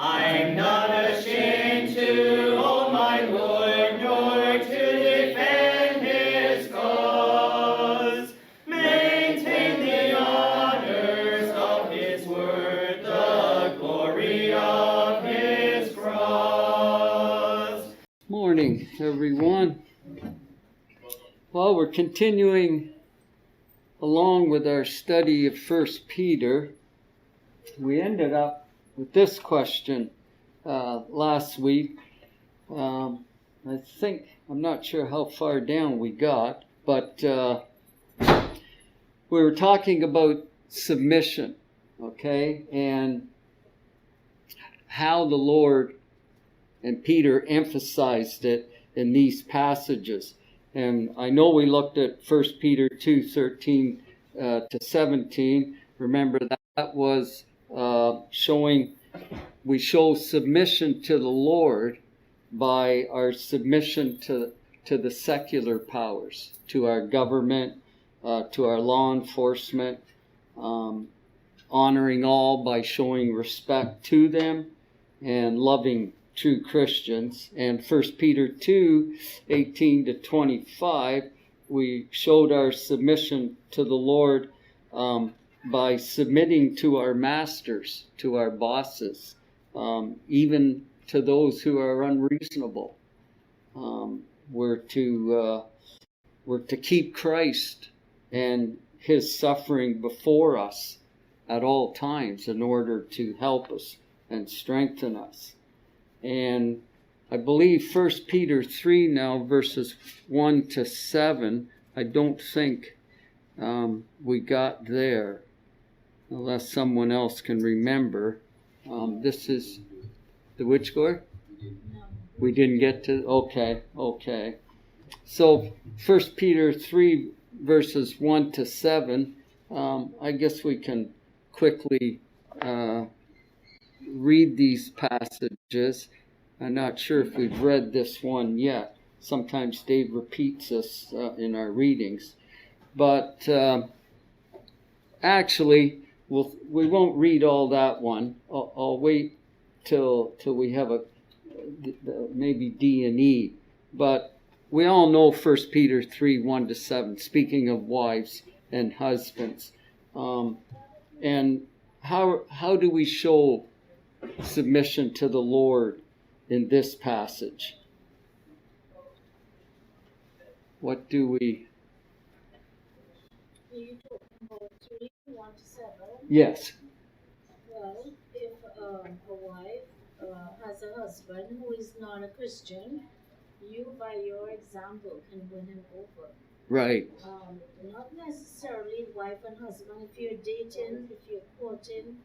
I'm not ashamed to own my Lord, nor to defend his cause. Maintain the honors of his word, the glory of his cross. Morning, everyone. Well, we're continuing along with our study of 1 Peter. We ended up with this question last week. I'm not sure how far down we got, but we were talking about submission, okay, and how the Lord and Peter emphasized it in these passages. And I know we looked at 1 Peter 2:13 to 17. Remember that was we show submission to the Lord by our submission to the secular powers, to our government, to our law enforcement, honoring all by showing respect to them and loving true Christians. And 1 Peter 2:18 to 25, we showed our submission to the Lord by submitting to our masters, to our bosses, even to those who are unreasonable. We're to keep Christ and his suffering before us at all times in order to help us and strengthen us. And I believe 1 Peter 3 now, verses 1 to 7, I don't think we got there, unless someone else can remember. This is the which Gore? We didn't get to, okay. So 1 Peter 3 verses 1 to 7, I guess we can quickly read these passages. I'm not sure if we've read this one yet. Sometimes Dave repeats us in our readings. But actually, we won't read all that one. I'll wait till we have maybe D and E. But we all know 1 Peter 3, 1 to 7, speaking of wives and husbands. And how do we show submission to the Lord in this passage? What do we... Are you talking about 3, 1 to 7? Yes. Well, if a wife has a husband who is not a Christian, you, by your example, can win him over. Right. Not necessarily wife and husband. If you're dating, if you're courting,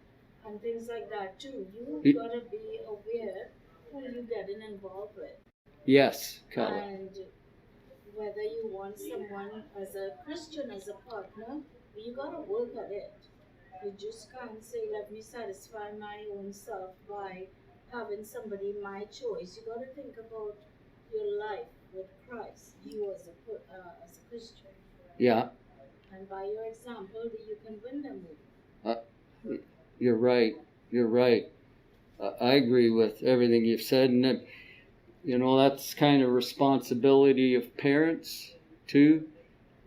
and things like that too, you've got to be aware who you're getting involved with. Yes, Kelly. And whether you want someone as a Christian, as a partner, you got to work at it. You just can't say, let me satisfy my own self by having somebody my choice. You got to think about your life with Christ, you as a Christian. Yeah. And by your example, you can win them over. You're right. I agree with everything you've said, and that's kind of responsibility of parents too.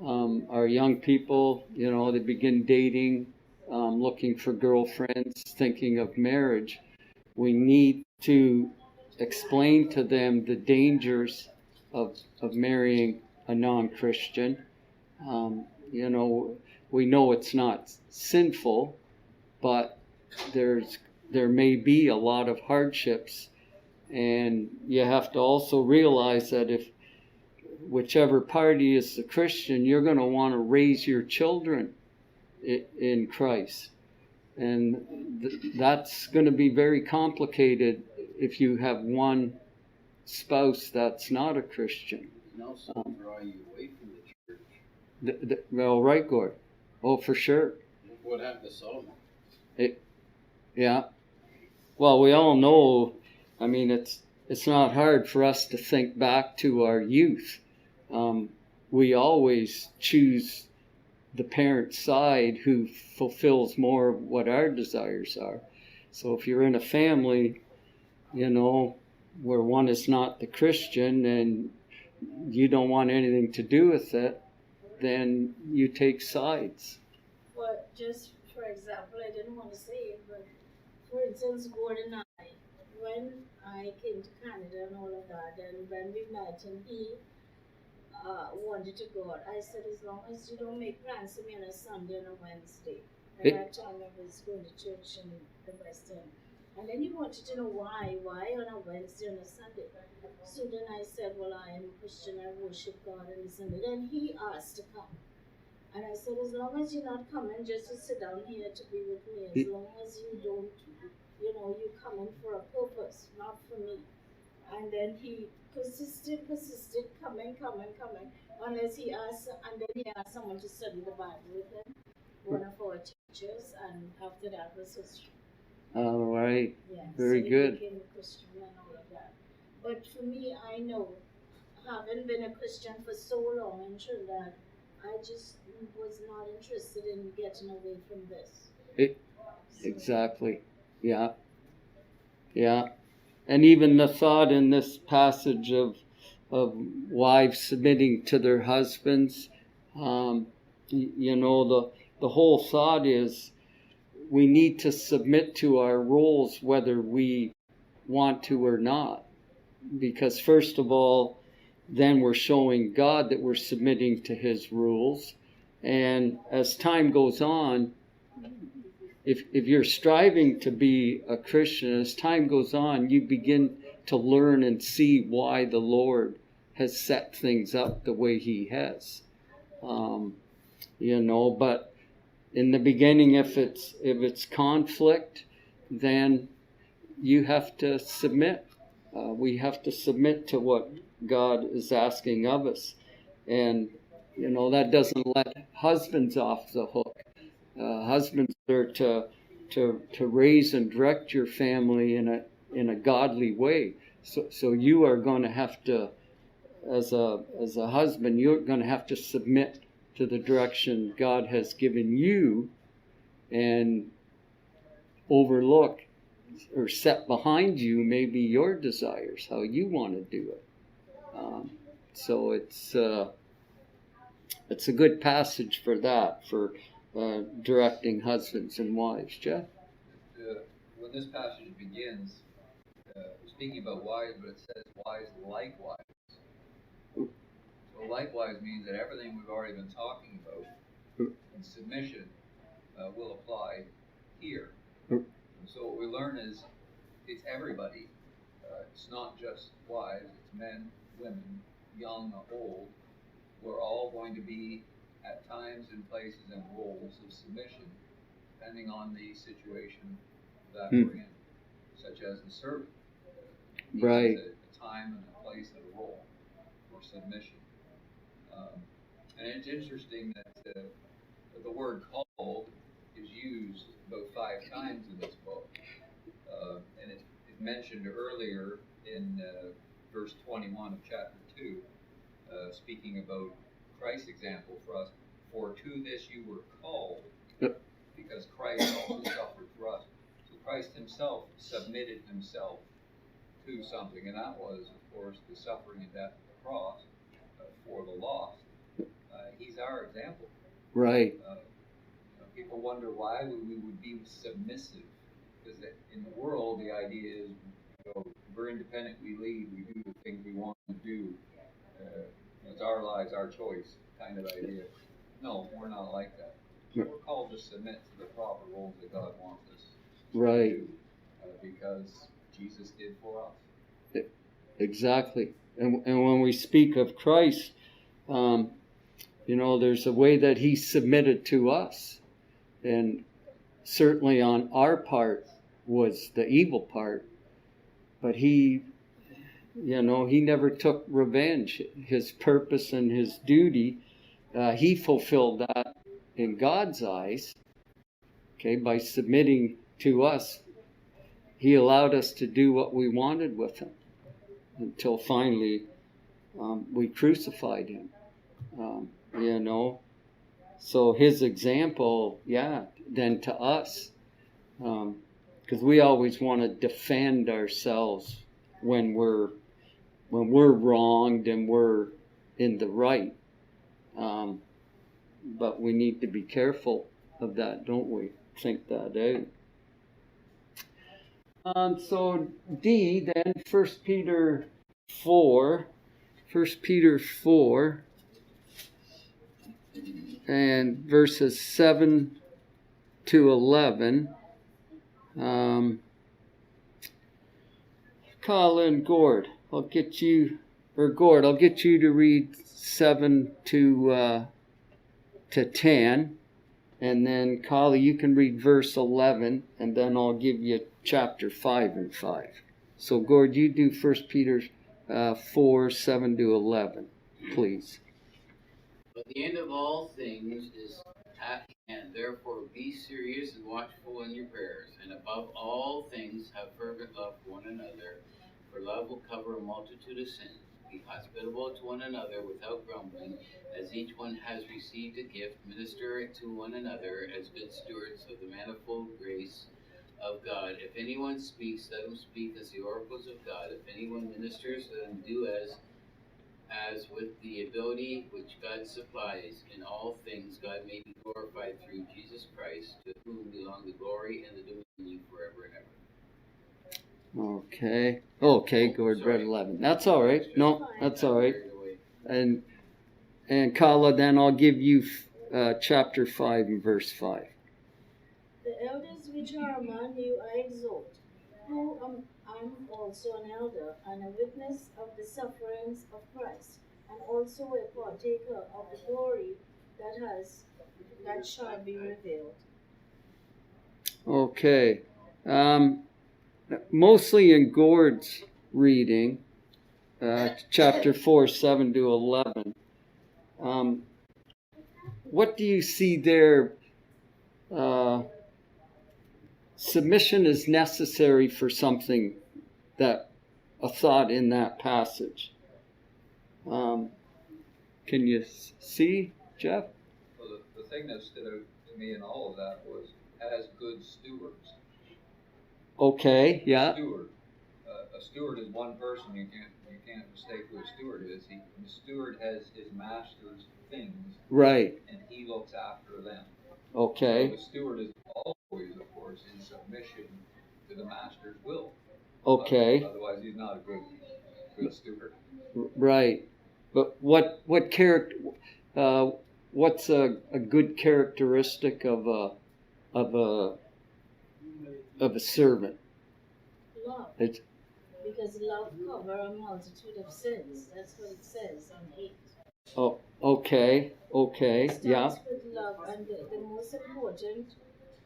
Our young people, they begin dating, looking for girlfriends, thinking of marriage. We need to explain to them the dangers of marrying a non-Christian. We know it's not sinful, but there may be a lot of hardships, and you have to also realize that if whichever party is the Christian, you're going to want to raise your children in Christ, and that's going to be very complicated if you have one spouse that's not a Christian. And also draw you away from the church. Well, right, Gord. Oh, for sure. What happened to Solomon? Yeah. Well, we all know, it's not hard for us to think back to our youth. We always choose the parent side who fulfills more of what our desires are. So if you're in a family where one is not the Christian and you don't want anything to do with it, then you take sides. But just for example, I didn't want to say it, but for instance, Gordon and I, when I came to Canada and all of that, and when we met and he wanted to go out, I said, as long as you don't make plans to me on a Sunday and a Wednesday. At that time, I was going to church in the West End. And then he wanted to know why on a Wednesday and a Sunday. So then I said, well, I am a Christian, I worship God on a Sunday. Then he asked to come. And I said, as long as you're not coming just to sit down here to be with me, as long as you don't, you come in for a purpose, not for me. And then he persisted, coming, unless he asked, and then he asked someone to study the Bible with him, one of our teachers, and after that was history. All right. Yeah, Very so good. he became a Christian and all of that. But for me, I know, having been a Christian for so long in Trinidad, I just was not interested in getting away from this. Exactly. Yeah. And even the thought in this passage of wives submitting to their husbands, the whole thought is we need to submit to our roles whether we want to or not. Because first of all, then we're showing God that we're submitting to His rules. And as time goes on, if you're striving to be a Christian, as time goes on, you begin to learn and see why the Lord has set things up the way He has. But in the beginning, if it's conflict, then you have to submit. We have to submit to what God is asking of us. And, that doesn't let husbands off the hook. Husbands are to raise and direct your family in a godly way. So you are going to have to, as a husband, you're going to have to submit to the direction God has given you and overlook or set behind you maybe your desires, how you want to do it. So it's a good passage for that, for directing husbands and wives. Jeff? When this passage begins, we're speaking about wives, but it says wives likewise. So likewise means that everything we've already been talking about in submission will apply here. And so what we learn is it's everybody. It's not just wives, it's men, women, young, old. We're all going to be at times and places and roles of submission, depending on the situation that we're in, such as the servant. Right. A time and a place and a role for submission. And it's interesting that the word called is used about 5 times in this book. And it's mentioned earlier in verse 21 of chapter 2, speaking about Christ's example for us. For to this you were called, because Christ also suffered for us. So Christ himself submitted himself to something, and that was, of course, the suffering and death of the cross for the lost. He's our example. Right. People wonder why we would be submissive, because in the world the idea is we're independent, we lead, we do the things we want to do. It's our lives, our choice kind of idea. No, we're not like that. We're called to submit to the proper roles that God wants us to do, because Jesus did for us. Exactly. And when we speak of Christ, there's a way that he submitted to us. And certainly on our part was the evil part. But he never took revenge. His purpose and his duty, he fulfilled that in God's eyes. Okay, by submitting to us, he allowed us to do what we wanted with him until finally we crucified him. So his example, then to us, because we always want to defend ourselves when we're wronged and we're in the right. But we need to be careful of that, don't we? Think that out. So D, then 1 Peter 4, and verses 7 to 11. Colin Gord, I'll get you to read 7 to 10, and then Colin, you can read verse 11, and then I'll give you chapter 5 and 5. So Gord, you do 1 Peter 4, 7 to 11, please. But the end of all things is at hand. Therefore, be serious and watchful in your prayers, and above all things, have fervent love for one another, for love will cover a multitude of sins. Be hospitable to one another without grumbling, as each one has received a gift. Minister it to one another as good stewards of the manifold grace of God. If anyone speaks, let him speak as the oracles of God. If anyone ministers, let him do as with the ability which God supplies. In all things God may be glorified through Jesus Christ, to whom belong the glory and the dominion forever and ever. Okay, Gord read 11. That's all right. No, that's all right. And Kala, then I'll give you chapter 5 and verse 5. The elders which are among you I exhort, who am also an elder, and a witness of the sufferings of Christ, and also a partaker of the glory that shall be revealed. Okay. Mostly in Gord's reading, chapter 4, 7 to 11. What do you see there? Submission is necessary for something, that a thought in that passage. Can you see, Jeff? Well, the thing that stood out to me in all of that was as good stewards. Okay, yeah. A steward is one person. You can't mistake who a steward is. The steward has his master's things, right, and he looks after them. Okay. So the steward is always, of course, in submission to the master's will. Okay. Otherwise, he's not a good steward. Right, but what character? What's a good characteristic of a servant? Love. Because love covers a multitude of sins. That's what it says on 8. Oh, okay, It yeah. starts with love, and the most important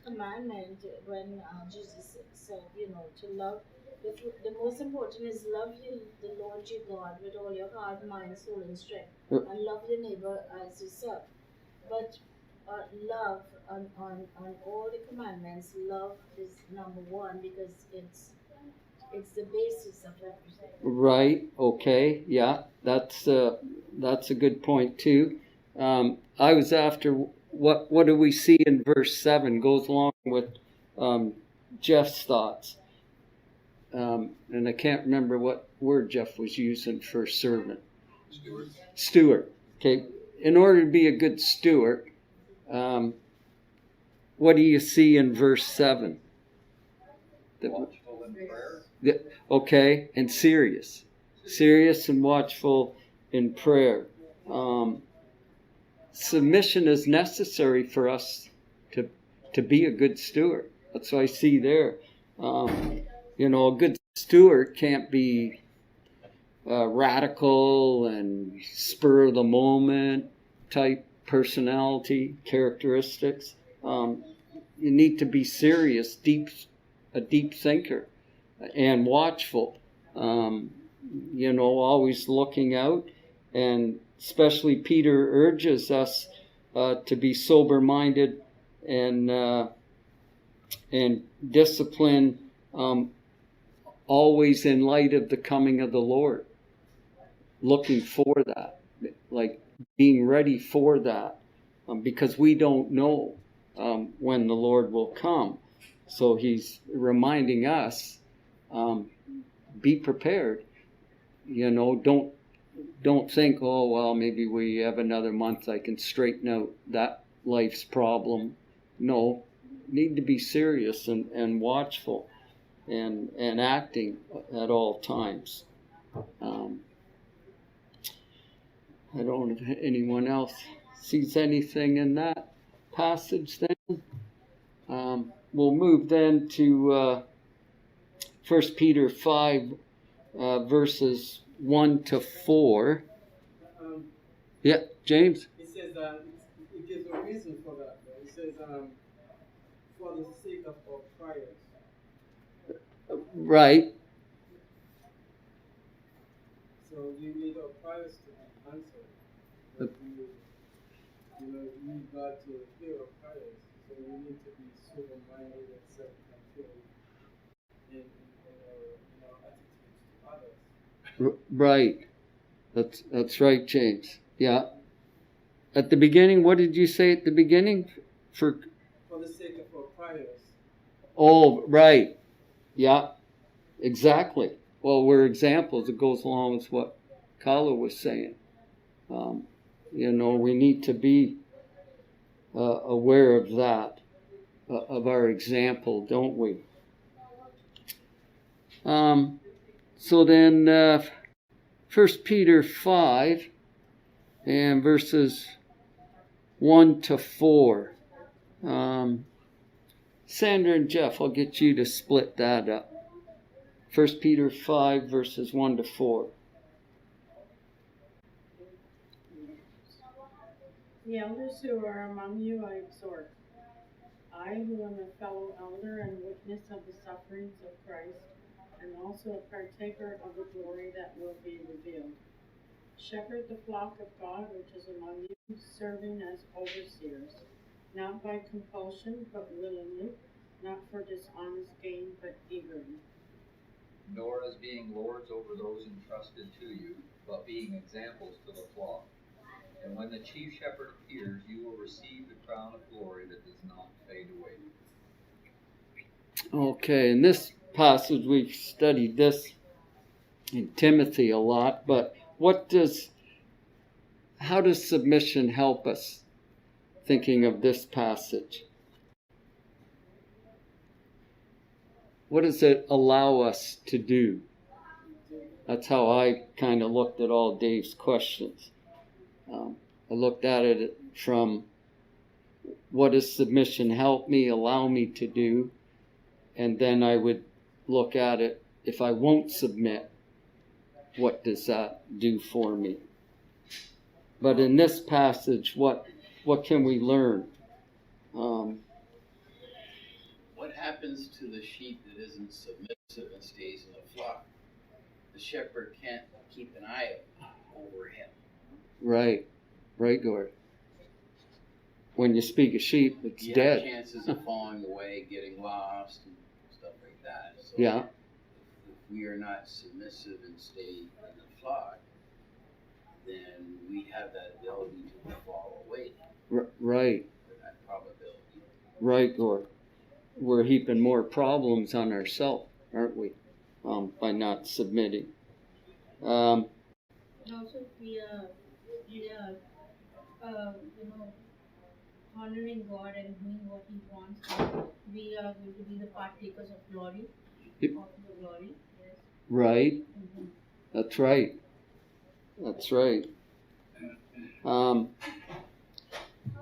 commandment when Jesus said, to love, the most important is love the Lord your God with all your heart, mind, soul, and strength, and love your neighbor as yourself. But love on all the commandments, love is number one, because it's the basis of everything. Right. Okay. Yeah. That's a good point too. I was after what do we see in verse 7 goes along with Jeff's thoughts. And I can't remember what word Jeff was using for servant. Steward. Okay. In order to be a good steward, what do you see in verse 7? Watchful in prayer. Okay, and serious and watchful in prayer. Submission is necessary for us to be a good steward. That's what I see there. A good steward can't be radical and spur of the moment type personality characteristics. You need to be serious, a deep thinker, and watchful. Always looking out, and especially Peter urges us to be sober-minded and disciplined, always in light of the coming of the Lord. Looking for that, like being ready for that, because we don't know when the Lord will come. So he's reminding us, be prepared. Don't think, oh, well, maybe we have another month, I can straighten out that life's problem. No, need to be serious and watchful and acting at all times. I don't know if anyone else sees anything in that passage then. We'll move then to 1 Peter 5, verses 1 to 4. Yeah, James? It says it gives a reason for that. It says, for the sake of our prayers. Right. So you need our prayers to be answered. But you need God to hear our prayers. So we need to be sober-minded and self-controlled in our attitudes to others. Right. That's right, James. Yeah. At the beginning, what did you say at the beginning? For the sake of our prayers. Oh, right. Yeah. Exactly. Well, we're examples. It goes along with what Carla was saying. We need to be aware of that, of our example, don't we? So then, 1 Peter 5 and verses 1 to 4. Sandra and Jeff, I'll get you to split that up. 1 Peter 5 verses 1 to 4. The elders who are among you I exhort, I who am a fellow elder and witness of the sufferings of Christ, and also a partaker of the glory that will be revealed. Shepherd the flock of God which is among you, serving as overseers, not by compulsion, but willingly, not for dishonest gain, but eagerly. Nor as being lords over those entrusted to you, but being examples to the flock. And when the chief shepherd appears, you will receive the crown of glory that does not fade away. Okay, in this passage we've studied this in Timothy a lot, but how does submission help us, thinking of this passage? What does it allow us to do? That's how I kind of looked at all Dave's questions. I looked at it from what does submission help me, allow me to do? And then I would look at it, if I won't submit, what does that do for me? But in this passage, what can we learn? What happens to the sheep that isn't submissive and stays in the flock? The shepherd can't keep an eye over him. Right, Gord. When you speak of sheep, it's You dead. have chances of falling away, getting lost, and stuff like that. So Yeah. if we are not submissive and stay in the flock, then we have that ability to fall away. Right. That probability. Right, Gord. We're heaping more problems on ourselves, aren't we? By not submitting. Also, we are honoring God and doing what He wants. We are going to be the partakers of glory, of the glory. Yes. Right. Mm-hmm. That's right.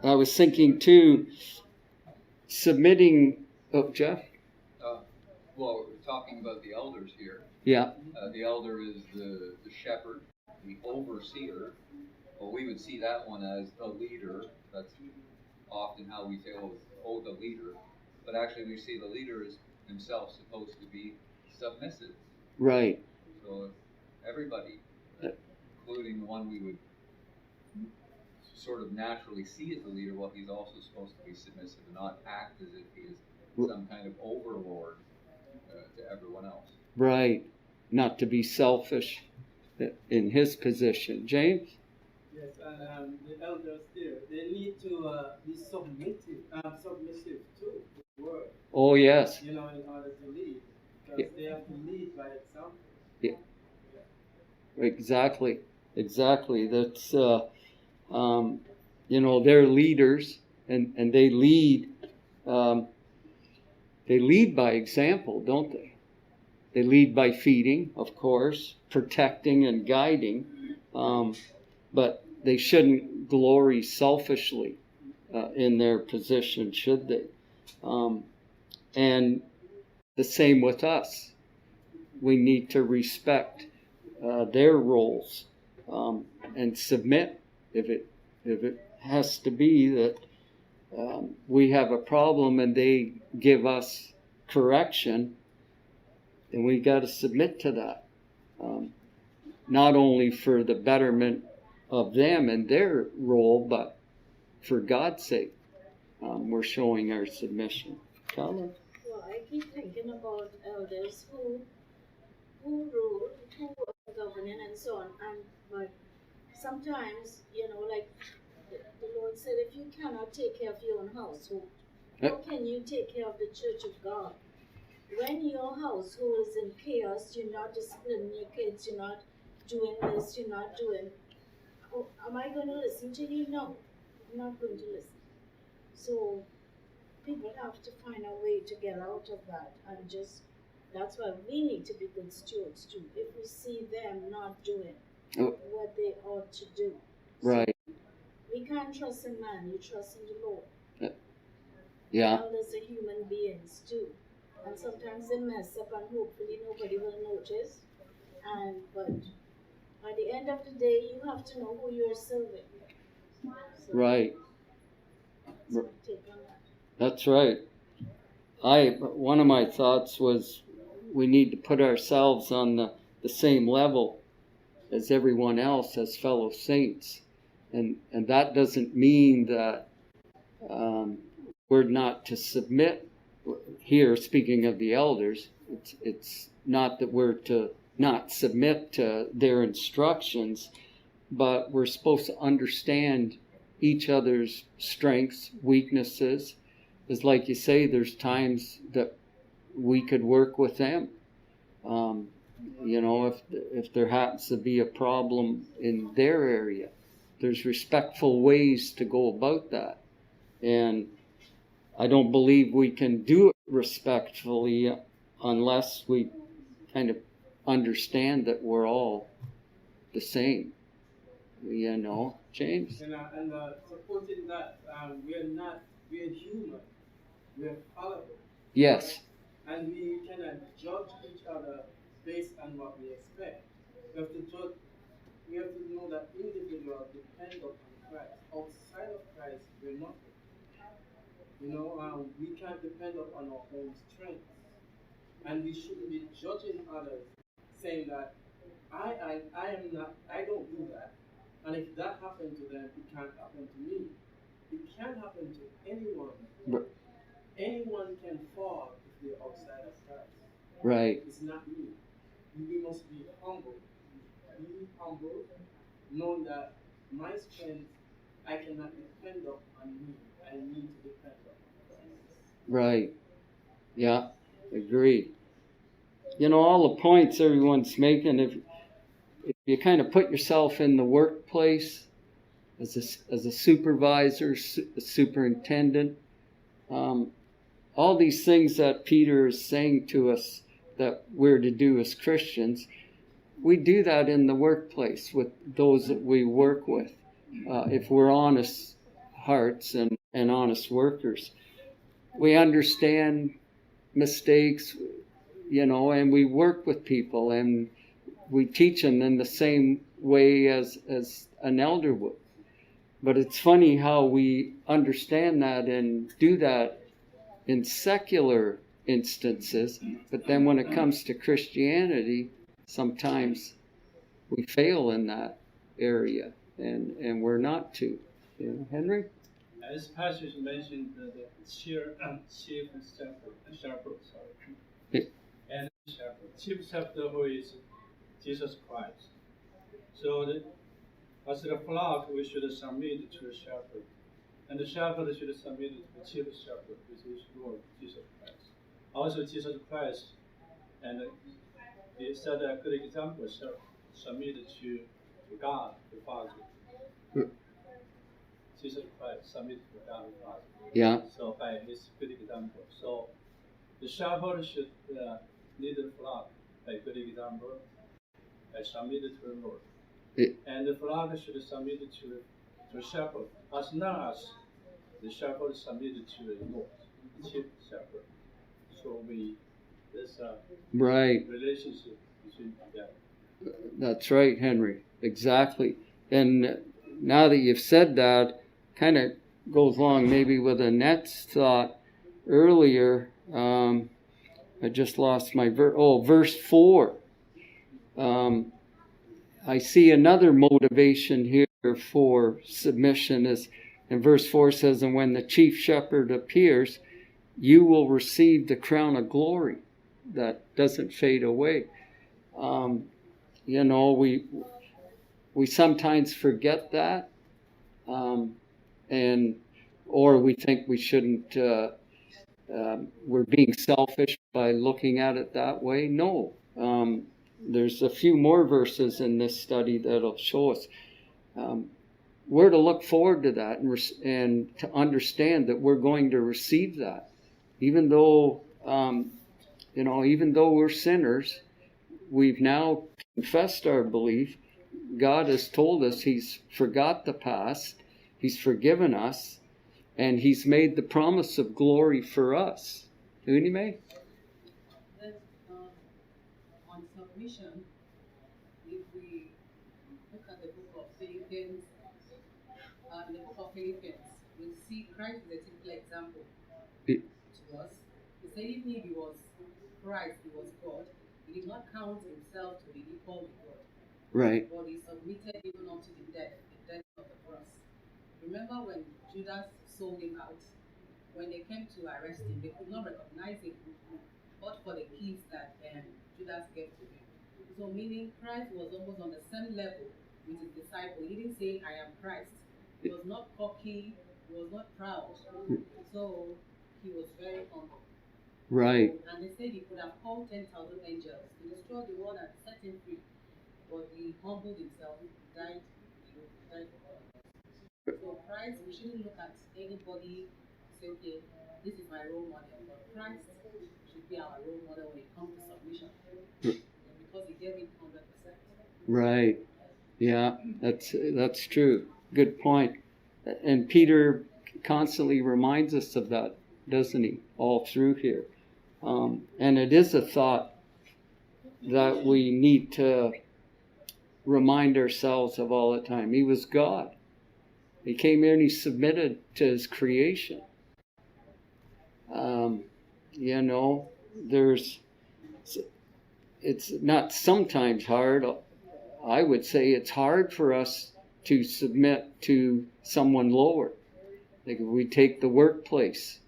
I was thinking too, submitting. Oh, Jeff? Well, we're talking about the elders here. Yeah. The elder is the shepherd, the overseer. Well, we would see that one as a leader. That's often how we say, oh, the leader. But actually, we see the leader is himself supposed to be submissive. Right. So everybody, including the one we would sort of naturally see as the leader, well, he's also supposed to be submissive and not act as if he is some kind of overlord to everyone else. Right. Not to be selfish in his position. James? Yes, and the elders there, they need to be submissive too. word, Oh, yes. in order to lead. Because Yeah. they have to lead by example. Yeah. Exactly. Exactly. That's, they're leaders and they lead by example, don't they? They lead by feeding, of course, protecting and guiding, but they shouldn't glory selfishly in their position, should they? And the same with us. We need to respect their roles and submit if it has to be that we have a problem and they give us correction, then we got to submit to that. Not only for the betterment of them and their role, but for God's sake, we're showing our submission. Colin? Well, I keep thinking about elders who rule, who are governing, and so on. But sometimes, like the Lord said, if you cannot take care of your own household, how can you take care of the church of God? When your household is in chaos, you're not disciplining your kids, you're not doing this, you're not doing. Oh, am I going to listen to you? No, I'm not going to listen. So people have to find a way to get out of that, and just that's why we need to be good stewards too. If we see them not doing what they ought to do, Right. so we can't trust in man. You trust in the Lord. Yeah. Elders are human beings too, and sometimes they mess up, and hopefully nobody will notice. But at the end of the day, you have to know who you're serving. So Right. that's my take on that. That's right. One of my thoughts was we need to put ourselves on the same level as everyone else as fellow saints. And that doesn't mean that we're not to submit. Here, speaking of the elders, it's not that we're to not submit to their instructions, but we're supposed to understand each other's strengths, weaknesses. It's like you say, there's times that we could work with them. If there happens to be a problem in their area, there's respectful ways to go about that. And I don't believe we can do it respectfully unless we kind of understand that we're all the same. James? And supporting that, we're human, we're fallible. Yes. And we cannot judge each other based on what we expect. We have to know that individuals depend upon Christ. Outside of Christ, we're nothing. We can't depend upon our own strength. And we shouldn't be judging others, saying that I don't do that. And if that happened to them, it can't happen to me. It can happen to anyone. Anyone can fall if they're outside of Christ. Right. It's not me. We must be humble. Be humble, knowing that my strength, I cannot depend on me. I need to depend on Christ. Right. Yeah. Agreed. All the points everyone's making, if you kind of put yourself in the workplace as a supervisor, a superintendent, all these things that Peter is saying to us that we're to do as Christians, we do that in the workplace with those that we work with. If we're honest hearts and honest workers, we understand mistakes, and we work with people and we teach them in the same way as an elder would. But it's funny how we understand that and do that in secular instances, but then when it comes to Christianity, sometimes we fail in that area, and we're not to. Henry? As Pastor mentioned, the chief shepherd, and shepherd. Chief shepherd who is Jesus Christ. So as the flock, we should submit to the shepherd. And the shepherd should submit to the chief shepherd, which is Lord Jesus Christ. Also, Jesus Christ, and he set a good example, submitted to God the Father. Jesus Christ submitted to God the Father. Yeah. So by his good example, so the shepherd should lead the flock by good example, by submitted to the Lord. And the flock should submit to the shepherd as long as the shepherd submitted to the Lord, the chief shepherd. So there's a right relationship between them. That's right, Henry. Exactly. And now that you've said that, kind of goes along maybe with Annette's thought earlier. I just lost my verse 4. I see another motivation here for submission is, in verse 4 says, and when the chief shepherd appears, you will receive the crown of glory that doesn't fade away. You know, we sometimes forget that, or we think we shouldn't. We're being selfish by looking at it that way. No, there's a few more verses in this study that'll show us. We're to look forward to that and to understand that we're going to receive that, even though even though we're sinners, we've now confessed our belief. God has told us He's forgot the past, He's forgiven us, and He's made the promise of glory for us. Unime? Then, on submission, if we look at the book of Philippians, we see Christ as a typical example to us. He said even if He was Christ, He was God, He did not count Himself to be equal with God. Right. But He submitted even unto the death of the cross. Remember when Judas sold Him out? When they came to arrest Him, they could not recognize Him, but for the keys that Judas gave to Him. So meaning Christ was almost on the same level with His disciples. He didn't say, I am Christ. He was not cocky, He was not proud. So He was very humble. Right. And they said He could have called 10,000 angels to destroy the world and set Him free. But He humbled Himself, died for all. So Christ, we shouldn't look at anybody and say, okay, this is my role model. But Christ should be our role model when it comes to submission. Because He gave it 100%. Right. Yeah, that's true. Good point. And Peter constantly reminds us of that, doesn't he? All through here. And it is a thought that we need to remind ourselves of all the time. He was God. He came here and He submitted to His creation. It's not sometimes hard. I would say it's hard for us to submit to someone lower. Like if we take the workplace,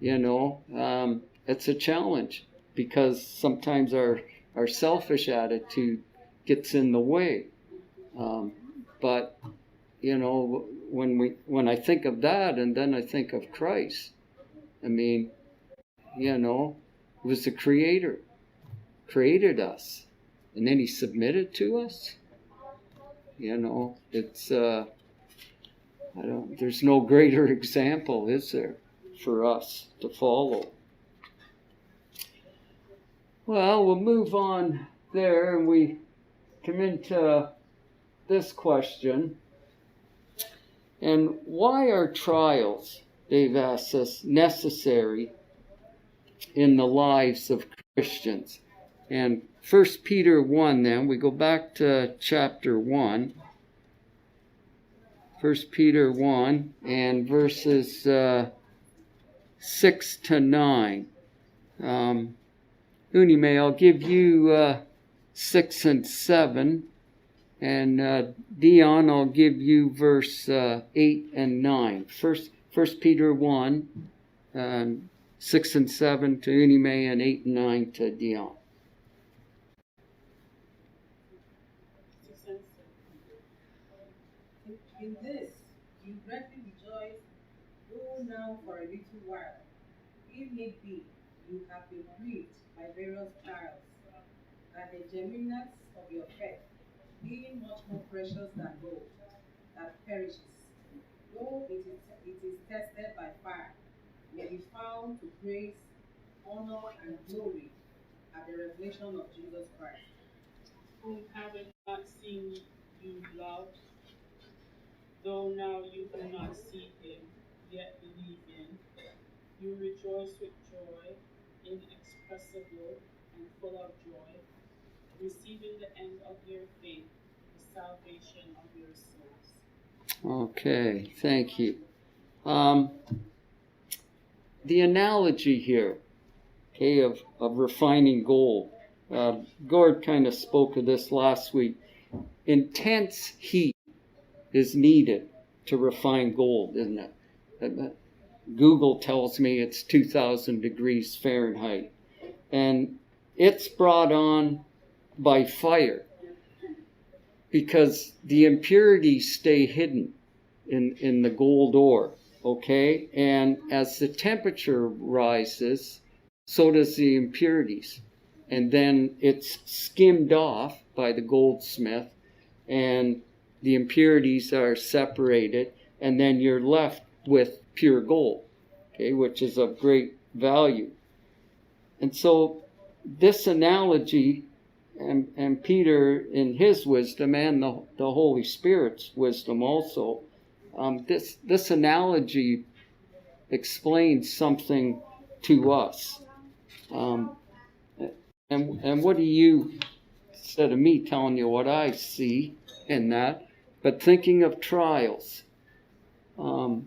it's a challenge because sometimes our selfish attitude gets in the way. But when I think of that and then I think of Christ, I mean, it was the Creator, created us, and then He submitted to us. It's there's no greater example, is there, for us to follow? Well, we'll move on there, and we come into this question. And why are trials, Dave asks us, necessary in the lives of Christians? And 1 Peter 1 then, we go back to chapter 1. 1 Peter 1 and verses 6 to 9. Unime, I'll give you 6 and 7. And Dion, I'll give you verse 8 and 9. First Peter 1, 6 and 7 to Unime, and 8 and 9 to Dion. In this, you greatly rejoice, though now for a little while, if need be, you have been grieved by various trials, that the genuineness of your faith, being much more precious than gold, that perishes, though it is tested by fire, may be found to praise, honor, and glory at the revelation of Jesus Christ. Whom having not seen you loved, though now you do not see him, yet believe in, you rejoice with joy inexpressible and full of joy, receiving the end of your faith, the salvation of your souls. Okay, thank you. The analogy here, okay, of refining gold. Gord kind of spoke of this last week. Intense heat is needed to refine gold, isn't it? Google tells me it's 2,000 degrees Fahrenheit. And it's brought on by fire because the impurities stay hidden in the gold ore, okay? And as the temperature rises, so does the impurities. And then it's skimmed off by the goldsmith, and the impurities are separated, and then you're left with pure gold, okay, which is of great value. And so this analogy, and Peter in his wisdom, and the Holy Spirit's wisdom also, this analogy explains something to us. And what do you, instead of me telling you what I see in that, but thinking of trials. And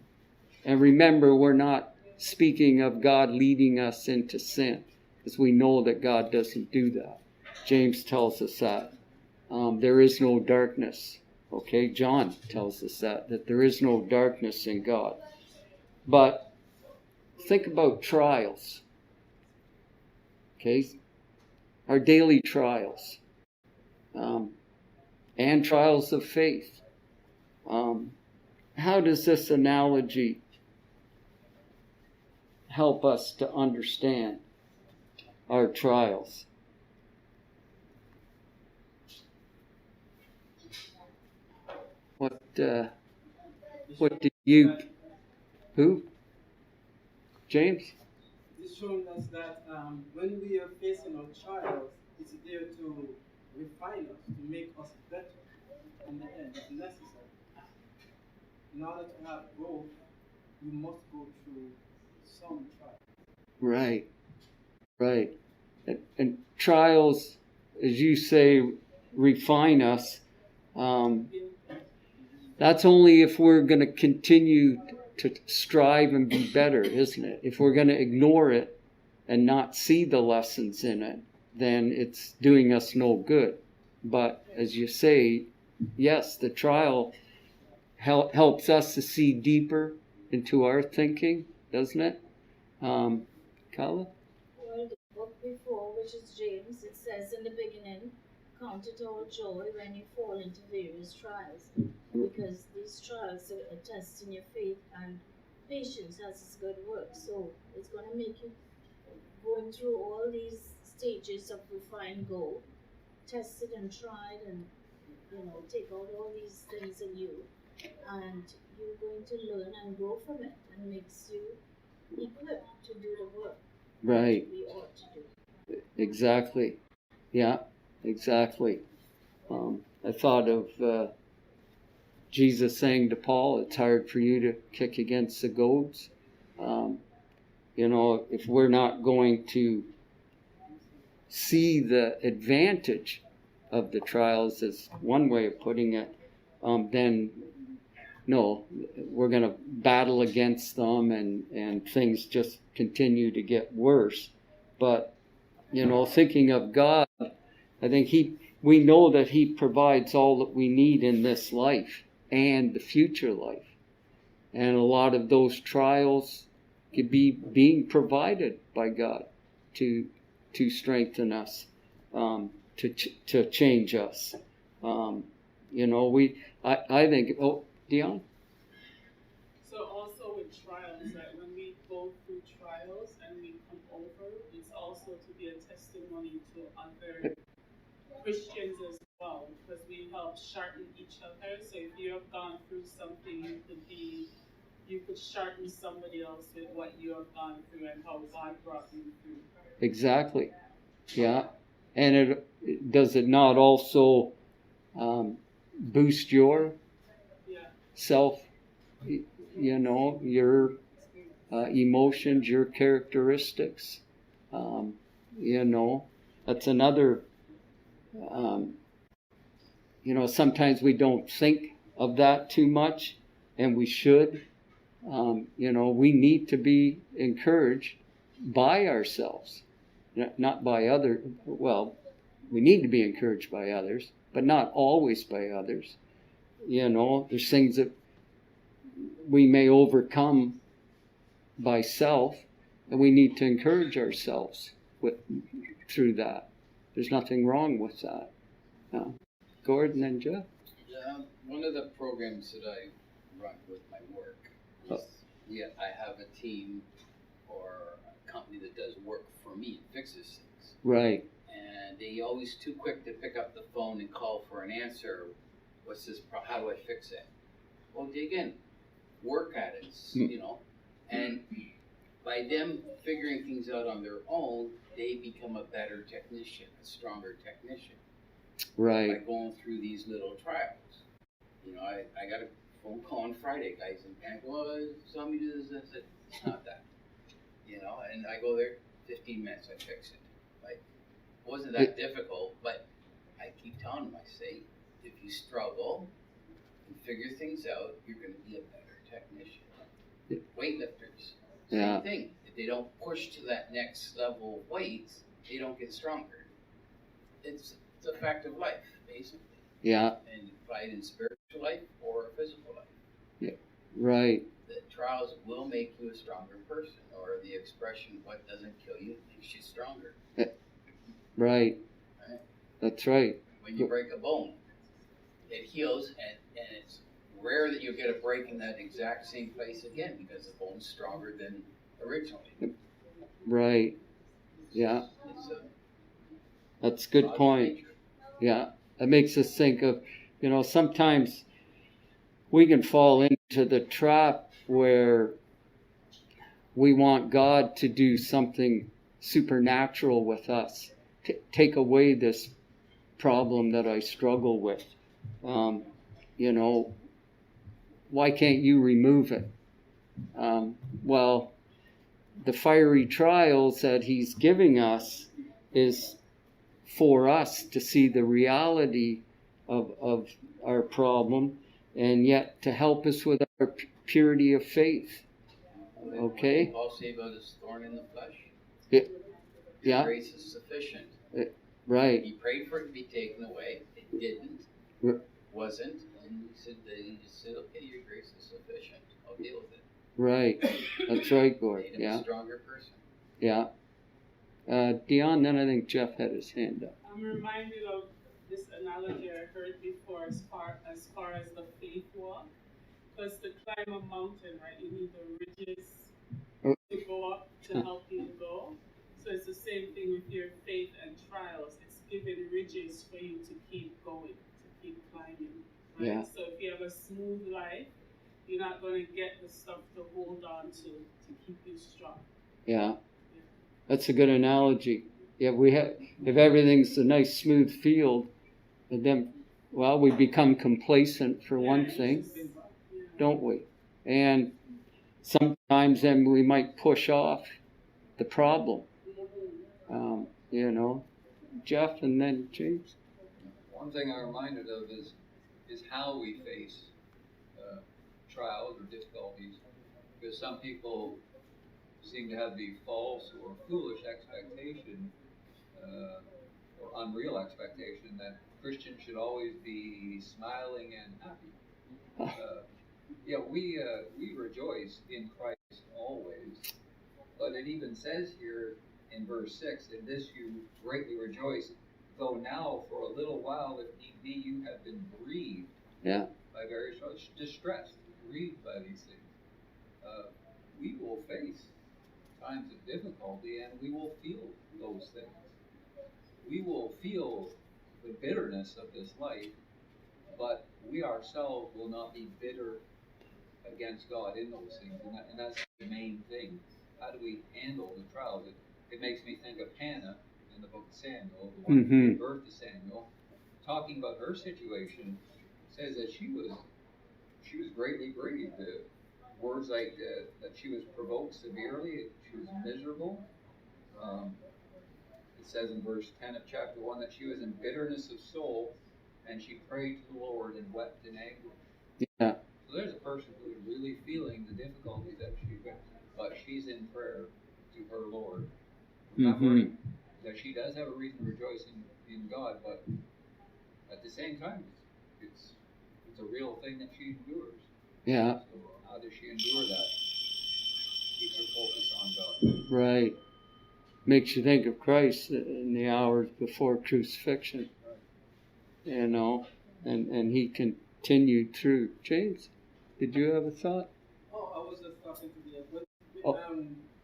remember, we're not speaking of God leading us into sin, because we know that God doesn't do that. James tells us that. There is no darkness. Okay, John tells us that there is no darkness in God. But think about trials. Okay, our daily trials. And trials of faith. How does this analogy help us to understand our trials? What did you... Who? James? It's showing us that when we are facing our trials, it's there to refine us, to make us better. In the end, it's necessary. In order to have growth, you must go through some trials. Right. And trials, as you say, refine us. That's only if we're going to continue to strive and be better, isn't it? If we're going to ignore it and not see the lessons in it, then it's doing us no good. But as you say, yes, the trial helps us to see deeper into our thinking, doesn't it? Carla? Well, the book before, which is James, it says in the beginning, count it all joy when you fall into various trials, because these trials are testing your faith, and patience has its good work. So it's going to make you going through all these stages of refined gold, tested and tried, and take out all these things in you, and you're going to learn and grow from it, and makes you equipped to do the work Right. that we ought to do. Exactly. Yeah, exactly. I thought of Jesus saying to Paul, it's hard for you to kick against the goads. If we're not going to see the advantage of the trials, is one way of putting it, then no, we're going to battle against them, and things just continue to get worse. But, thinking of God, I think we know that He provides all that we need in this life and the future life. And a lot of those trials could be being provided by God to strengthen us, to change us. I think, Dion? So also with trials, to other Christians as well, because we help sharpen each other. So if you have gone through something, you could sharpen somebody else with what you have gone through and how God brought you through. Exactly. Yeah. And does it not also boost your self, your emotions, your characteristics? That's another, sometimes we don't think of that too much, and we should. We need to be encouraged by ourselves, not by others. Well, we need to be encouraged by others, but not always by others. There's things that we may overcome by self, and we need to encourage ourselves through that. There's nothing wrong with that. Gordon and Jeff? One of the programs that I run with my work is I have a team or a company that does work for me and fixes things. Right. And they always too quick to pick up the phone and call for an answer. What's this problem? How do I fix it? Well, dig in, work at it, and by them figuring things out on their own, they become a better technician, a stronger technician. Right. By going through these little trials. I got a phone call on Friday, guys, and well, saw me do this. I said, it's not that. And I go there, 15 minutes, I fix it. Like, it wasn't that difficult, but I keep telling them, I say, if you struggle and figure things out, you're going to be a better technician. Weightlifters, same thing. If they don't push to that next level of weights, they don't get stronger. It's a fact of life, basically. Yeah. And fight in spiritual life or physical life. Yeah. Right. The trials will make you a stronger person, or the expression, what doesn't kill you makes you stronger. Right. That's right. When you break a bone, it heals, and it's rare that you get a break in that exact same place again because the bone's stronger than originally. Right. Yeah. That's a good point. Yeah. That makes us think of, sometimes we can fall into the trap where we want God to do something supernatural with us, take away this problem that I struggle with. Why can't you remove it? Well, the fiery trials that he's giving us is for us to see the reality of our problem, and yet to help us with our purity of faith. Okay? Paul say about his thorn in the flesh. Yeah. Grace is sufficient. Right. He prayed for it to be taken away. It didn't. Wasn't. And he just said, okay, your grace is sufficient. I'll deal with it. Right. That's right, Gord. Made him a stronger person. Yeah. Dion, then I think Jeff had his hand up. I'm reminded of this analogy I heard before as far as the faith walk. Because to climb a mountain, right, you need the ridges to go up to help you go. So it's the same thing with your faith and trials. It's giving ridges for you to keep going, to keep climbing. Right? Yeah. So if you have a smooth life, you're not going to get the stuff to hold on to keep you strong. Yeah. That's a good analogy. Yeah, if everything's a nice smooth field, and then, well, we become complacent for one thing, don't we? And sometimes then we might push off the problem. Jeff and then James. One thing I'm reminded of is how we face trials or difficulties, because some people seem to have the false or foolish expectation or unreal expectation that Christians should always be smiling and happy. We rejoice in Christ always, but it even says here in verse 6, in this you greatly rejoice, though now for a little while, if need be, you have been grieved by various distressed, grieved by these things. We will face times of difficulty, and we will feel those things. we will feel the bitterness of this life, but we ourselves will not be bitter against God in those things, and that's the main thing. How do we handle the trials? It makes me think of Hannah in the book of Samuel, the one who gave birth to Samuel, talking about her situation. Says that she was greatly grieved. Words like that she was provoked severely, she was miserable. It says in verse 10 of chapter 1 that she was in bitterness of soul, and she prayed to the Lord and wept in anguish. Yeah. So there's a person who is really feeling the difficulties that she's in, but she's in prayer to her Lord. Remembering that she does have a reason to rejoice in God, but at the same time, it's a real thing that she endures. Yeah. So how does she endure that? Keeps her focus on God. Right. Makes you think of Christ in the hours before crucifixion. You know, and he continued through. James, did you have a thought? Oh, I was just talking to the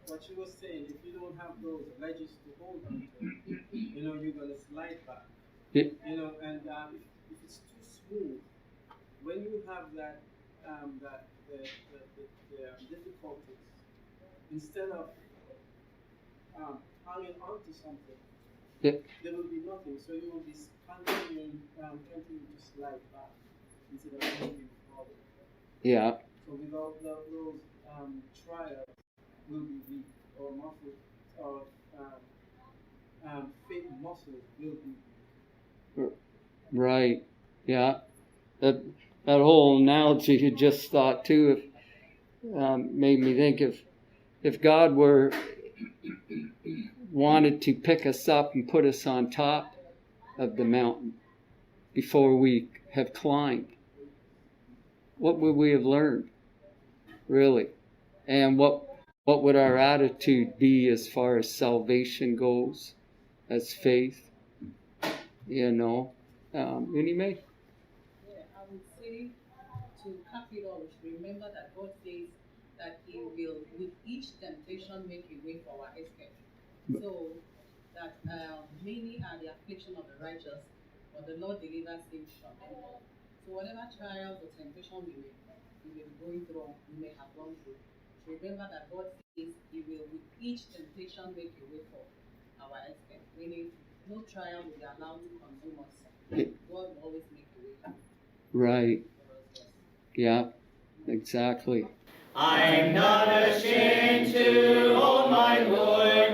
what you were saying, if you don't have those ledges to hold on to, you're gonna slide back. Yeah. And if it's too smooth, when you have the difficulties, instead of hanging on to something, Yeah. there will be nothing. So you will be continuing to slide back instead of moving forward. Yeah. So without those trials, will be weak, or muscles, or faith muscles will be weak. Right. Yeah. That whole analogy you just thought too, made me think if God wanted to pick us up and put us on top of the mountain before we have climbed, what would we have learned, really? And what would our attitude be as far as salvation goes, as faith? Anyway? Yeah, I would say to cap it all, remember that God says that He will, with each temptation, make a way for our escape. So that many are the affliction of the righteous, but the Lord delivers him from them all. So whatever trials or temptation we may be going through, we may have gone through, remember that God says He will, with each temptation, make a way for our escape. Meaning, no trial will be allowed to consume us. God will always make a way. Right. For us, yes. Yeah, exactly. I'm not ashamed to hold my Lord